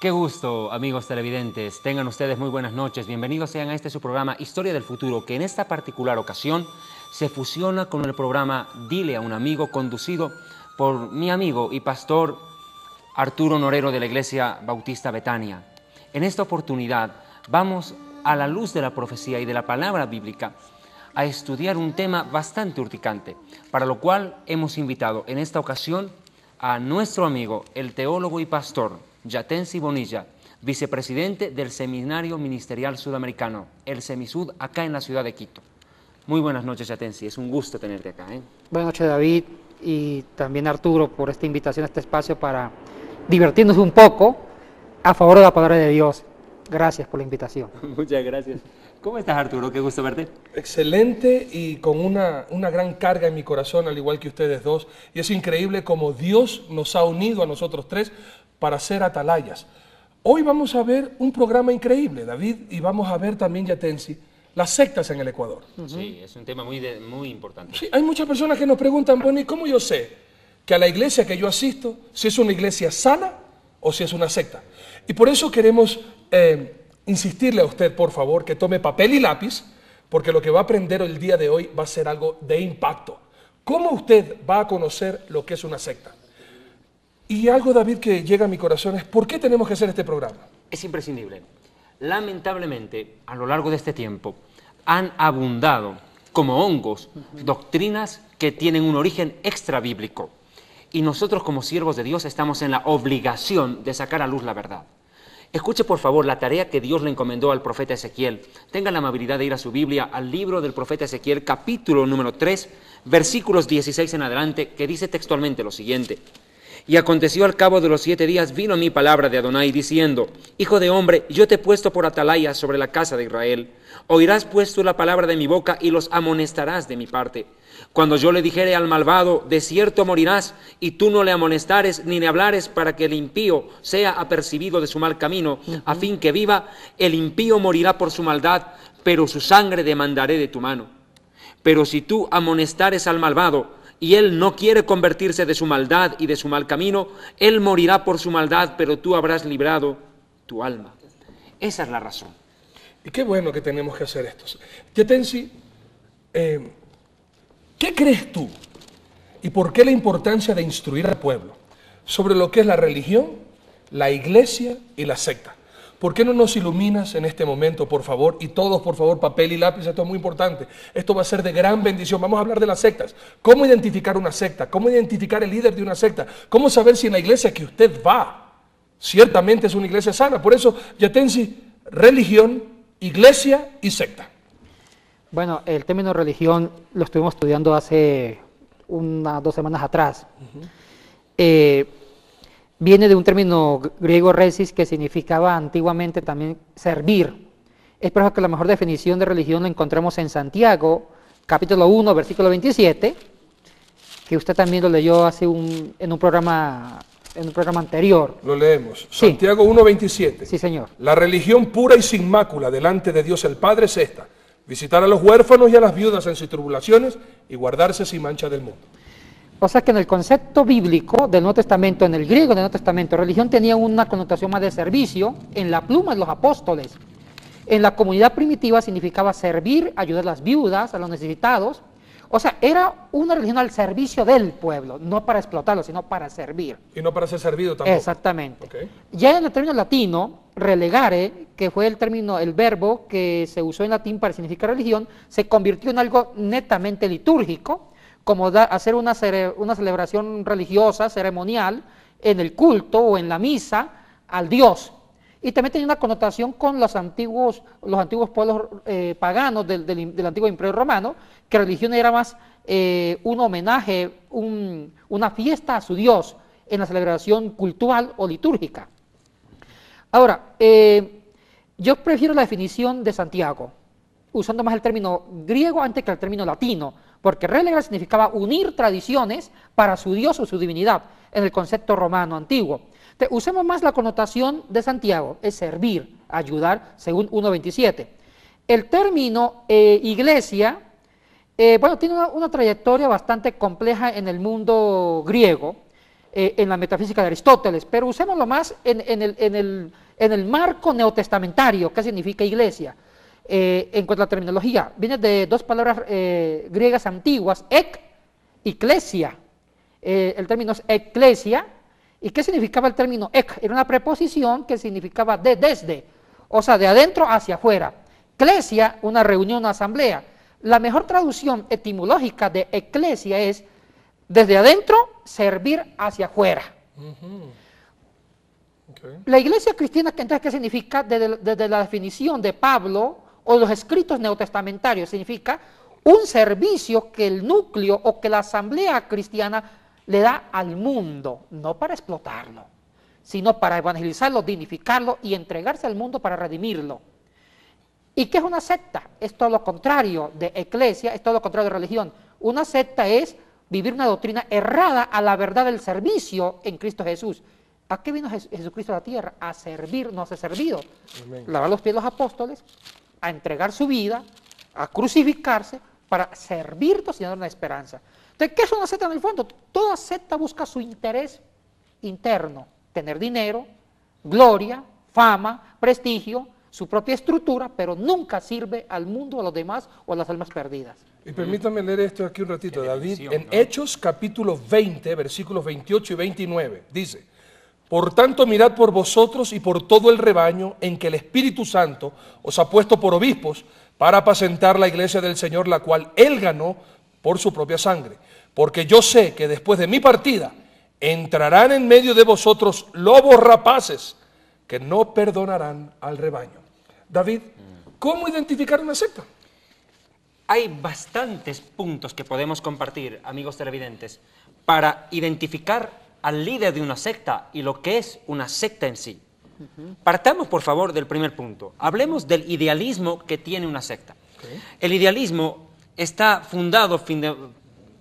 Qué gusto, amigos televidentes. Tengan ustedes muy buenas noches. Bienvenidos sean a este su programa Historia del Futuro, que en esta particular ocasión se fusiona con el programa Dile a un amigo, conducido por mi amigo y pastor Arturo Norero de la Iglesia Bautista Betania. En esta oportunidad vamos, a la luz de la profecía y de la palabra bíblica, a estudiar un tema bastante urticante, para lo cual hemos invitado en esta ocasión a nuestro amigo, el teólogo y pastor Yatensi Bonilla, vicepresidente del Seminario Ministerial Sudamericano, el Semisud, acá en la ciudad de Quito. Muy buenas noches, Yatensi, es un gusto tenerte acá. Buenas noches, David, y también Arturo, por esta invitación a este espacio para divertirnos un poco a favor de la palabra de Dios. Gracias por la invitación. Muchas gracias. ¿Cómo estás, Arturo? Qué gusto verte. Excelente y con una gran carga en mi corazón, al igual que ustedes dos. Y es increíble cómo Dios nos ha unido a nosotros tres para ser atalayas. Hoy vamos a ver un programa increíble, David, y vamos a ver también, Yatensi, las sectas en el Ecuador. Sí, es un tema muy importante. Sí, hay muchas personas que nos preguntan, bueno, ¿y cómo yo sé que a la iglesia que yo asisto, si es una iglesia sana o si es una secta? Y por eso queremos insistirle a usted, por favor, que tome papel y lápiz, porque lo que va a aprender el día de hoy va a ser algo de impacto. ¿Cómo usted va a conocer lo que es una secta? Y algo, David, que llega a mi corazón es, ¿por qué tenemos que hacer este programa? Es imprescindible. Lamentablemente, a lo largo de este tiempo, han abundado como hongos doctrinas que tienen un origen extrabíblico. Y nosotros como siervos de Dios estamos en la obligación de sacar a luz la verdad. Escuche por favor la tarea que Dios le encomendó al profeta Ezequiel. Tenga la amabilidad de ir a su Biblia, al libro del profeta Ezequiel, capítulo número 3, versículos 16 en adelante, que dice textualmente lo siguiente. Y aconteció al cabo de los 7 días, vino a mí palabra de Adonai, diciendo, Hijo de hombre, yo te he puesto por atalaya sobre la casa de Israel. Oirás pues tú la palabra de mi boca y los amonestarás de mi parte. Cuando yo le dijere al malvado, de cierto morirás, y tú no le amonestares ni le hablares para que el impío sea apercibido de su mal camino, a fin que viva, el impío morirá por su maldad, pero su sangre demandaré de tu mano. Pero si tú amonestares al malvado, y él no quiere convertirse de su maldad y de su mal camino, él morirá por su maldad, pero tú habrás librado tu alma. Esa es la razón. Y qué bueno que tenemos que hacer esto. Yatensi, ¿qué crees tú y por qué la importancia de instruir al pueblo sobre lo que es la religión, la iglesia y la secta? ¿Por qué no nos iluminas en este momento, por favor? Y todos, por favor, papel y lápiz, esto es muy importante. Esto va a ser de gran bendición. Vamos a hablar de las sectas. ¿Cómo identificar una secta? ¿Cómo identificar el líder de una secta? ¿Cómo saber si en la iglesia que usted va ciertamente es una iglesia sana? Por eso, Yatensi, religión, iglesia y secta. Bueno, el término religión lo estuvimos estudiando hace unas 2 semanas atrás. Viene de un término griego resis que significaba antiguamente también servir. Es por eso que la mejor definición de religión la encontramos en Santiago, capítulo 1, versículo 27, que usted también lo leyó en un programa anterior. Lo leemos. Sí. Santiago 1, 27. Sí, señor. La religión pura y sin mácula delante de Dios el Padre es esta: visitar a los huérfanos y a las viudas en sus tribulaciones y guardarse sin mancha del mundo. O sea que en el concepto bíblico del Nuevo Testamento, en el griego del Nuevo Testamento, religión tenía una connotación más de servicio en la pluma de los apóstoles. En la comunidad primitiva significaba servir, ayudar a las viudas, a los necesitados. O sea, era una religión al servicio del pueblo, no para explotarlo, sino para servir. Y no para ser servido tampoco. Exactamente. Okay. Ya en el término latino, relegare, que fue el verbo que se usó en latín para significar religión, se convirtió en algo netamente litúrgico, como hacer una celebración religiosa, ceremonial, en el culto o en la misa al Dios. Y también tenía una connotación con los antiguos pueblos paganos del antiguo Imperio Romano, que religión era más un homenaje, una fiesta a su Dios en la celebración cultural o litúrgica. Ahora, yo prefiero la definición de Santiago, usando más el término griego antes que el término latino, porque relegar significaba unir tradiciones para su Dios o su divinidad, en el concepto romano antiguo. Entonces, usemos más la connotación de Santiago, es servir, ayudar, según 1.27. El término iglesia, bueno, tiene una trayectoria bastante compleja en el mundo griego. en la metafísica de Aristóteles, pero usémoslo más en el marco neotestamentario. ¿Qué significa iglesia? En cuanto a la terminología, viene de dos palabras griegas antiguas, ek y klesia. El término es eclesia. ¿Y qué significaba el término ek? Era una preposición que significaba desde, o sea, de adentro hacia afuera. Klesia, una reunión, una asamblea. La mejor traducción etimológica de eclesia es desde adentro, servir hacia afuera. Okay. La iglesia cristiana, entonces, ¿qué significa? Desde la definición de Pablo o los escritos neotestamentarios, significa un servicio que el núcleo o que la asamblea cristiana le da al mundo, no para explotarlo, sino para evangelizarlo, dignificarlo y entregarse al mundo para redimirlo. ¿Y qué es una secta? Es todo lo contrario de eclesia, es todo lo contrario de religión. Una secta es vivir una doctrina errada a la verdad del servicio en Cristo Jesús. ¿A qué vino Jesucristo a la tierra? A servir, no a ser servido. Amén. Lavar los pies de los apóstoles, a entregar su vida, a crucificarse para servirnos y dar una esperanza. Entonces, ¿qué es una secta en el fondo? Toda secta busca su interés interno, tener dinero, gloria, fama, prestigio, su propia estructura, pero nunca sirve al mundo, a los demás o a las almas perdidas. Y permítame leer esto aquí un ratito, Qué David. bendición, En ¿no? Hechos capítulo 20, versículos 28 y 29, dice: por tanto, mirad por vosotros y por todo el rebaño en que el Espíritu Santo os ha puesto por obispos para apacentar la iglesia del Señor, la cual Él ganó por su propia sangre. Porque yo sé que después de mi partida entrarán en medio de vosotros lobos rapaces que no perdonarán al rebaño. David, ¿cómo identificar una secta? Hay bastantes puntos que podemos compartir, amigos televidentes, para identificar al líder de una secta y lo que es una secta en sí. Partamos, por favor, del primer punto. Hablemos del idealismo que tiene una secta. El idealismo está fundado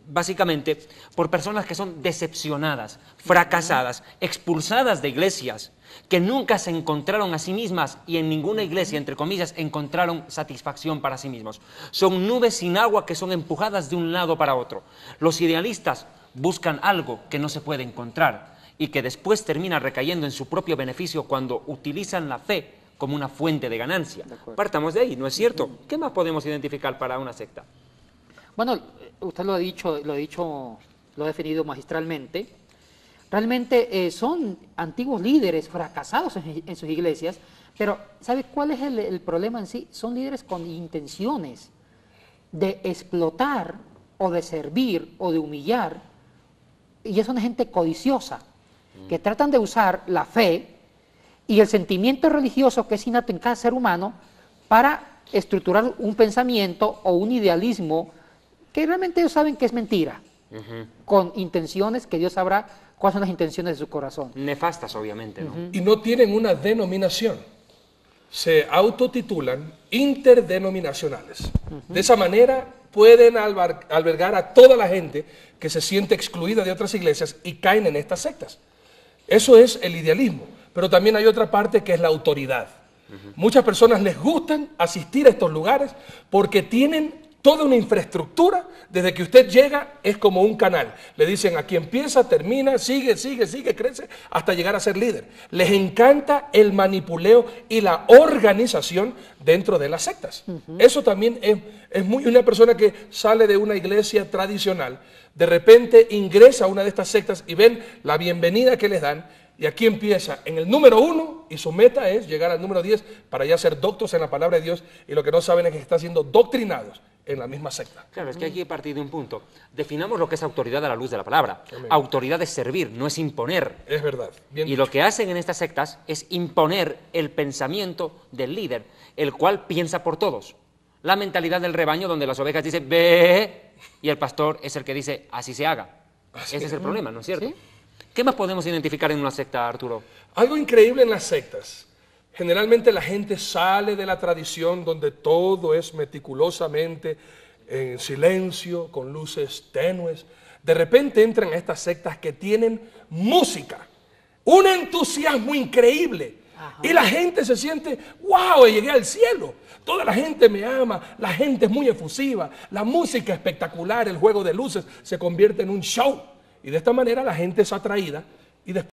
básicamente por personas que son decepcionadas, fracasadas, expulsadas de iglesias, que nunca se encontraron a sí mismas y en ninguna iglesia, entre comillas, encontraron satisfacción para sí mismos. Son nubes sin agua que son empujadas de un lado para otro. Los idealistas buscan algo que no se puede encontrar y que después termina recayendo en su propio beneficio cuando utilizan la fe como una fuente de ganancia. Partamos de ahí, ¿no es cierto? ¿Qué más podemos identificar para una secta? Bueno, usted lo ha definido magistralmente. Realmente son antiguos líderes fracasados en sus iglesias, pero ¿sabe cuál es el problema en sí? Son líderes con intenciones de explotar o de servir o de humillar, y es una gente codiciosa, que tratan de usar la fe y el sentimiento religioso que es innato en cada ser humano para estructurar un pensamiento o un idealismo que realmente ellos saben que es mentira, con intenciones que Dios sabrá cuáles son las intenciones de su corazón. Nefastas, obviamente, ¿no? Y no tienen una denominación. Se autotitulan interdenominacionales. De esa manera pueden albergar a toda la gente que se siente excluida de otras iglesias y caen en estas sectas. Eso es el idealismo. Pero también hay otra parte que es la autoridad. Muchas personas les gustan asistir a estos lugares porque tienen toda una infraestructura. Desde que usted llega es como un canal. Le dicen aquí empieza, termina, sigue, crece, hasta llegar a ser líder. Les encanta el manipuleo y la organización dentro de las sectas. Eso también es muy... Una persona que sale de una iglesia tradicional, de repente ingresa a una de estas sectas y ven la bienvenida que les dan. Y aquí empieza en el número 1 y su meta es llegar al número 10 para ya ser doctos en la palabra de Dios, y lo que no saben es que están siendo doctrinados en la misma secta. Claro, es que aquí he partido de un punto. Definamos lo que es autoridad a la luz de la palabra. Amén. Autoridad es servir, no es imponer. Es verdad. Bien Y dicho. lo que hacen en estas sectas es imponer el pensamiento del líder, el cual piensa por todos. La mentalidad del rebaño donde las ovejas dicen, ve, y el pastor es el que dice, así se haga. Así Ese es el problema, ¿no es cierto? ¿Sí? ¿Qué más podemos identificar en una secta, Arturo? Algo increíble en las sectas. Generalmente la gente sale de la tradición donde todo es meticulosamente en silencio, con luces tenues. De repente entran a estas sectas que tienen música, un entusiasmo increíble. Y la gente se siente, wow, llegué al cielo. Toda la gente me ama, la gente es muy efusiva, la música espectacular, el juego de luces se convierte en un show. Y de esta manera la gente es atraída